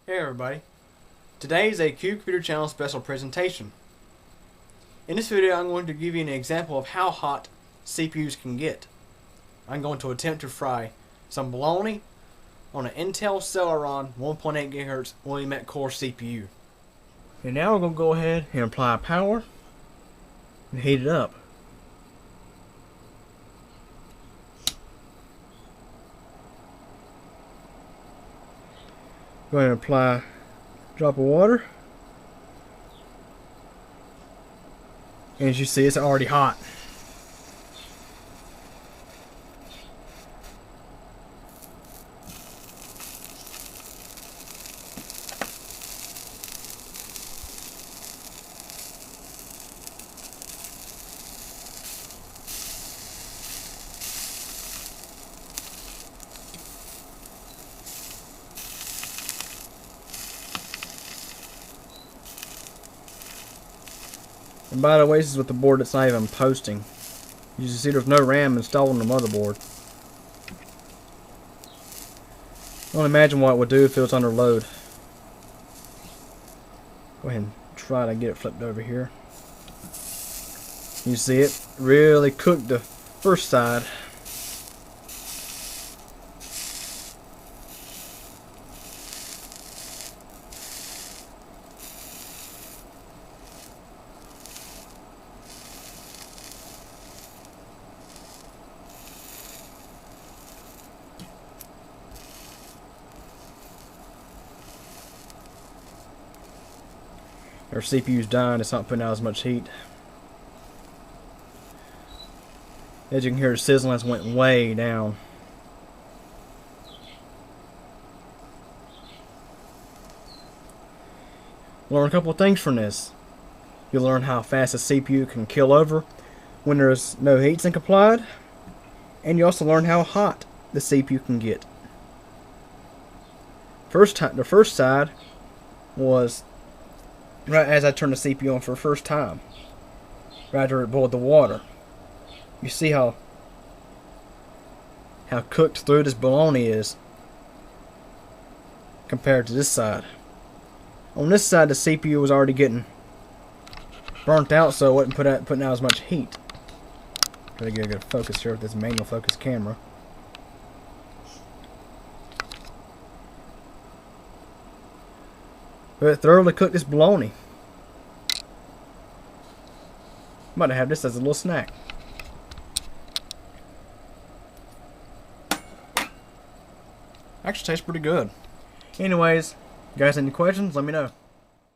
Hey everybody, today is a Q Computer Channel special presentation. In this video I'm going to give you an example of how hot CPUs can get. I'm going to attempt to fry some bologna on an Intel Celeron 1.8 GHz William Met Core CPU. And now we're going to go ahead and apply power and heat it up. Go ahead and apply a drop of water. And as you see, it's already hot. And by the way, this is with the board that's not even posting. You can see there's no RAM installed on the motherboard. I can only imagine what it would do if it was under load. Go ahead and try to get it flipped over here. You see it really cooked the first side. Our CPU's dying, it's not putting out as much heat. As you can hear, the sizzling went way down. Learn a couple of things from this. You'll learn how fast a CPU can kill over when there's no heatsink applied, and you also learn how hot the CPU can get. The first side was right as I turned the CPU on for the first time, right after it boiled the water. You see how cooked through this bologna is compared to this side. On this side, the CPU was already getting burnt out, so it wasn't putting out as much heat. Try to get a good focus here with this manual focus camera. But it thoroughly cooked this bologna. I'm about to have this as a little snack. Actually tastes pretty good. Anyways, you guys have any questions? Let me know.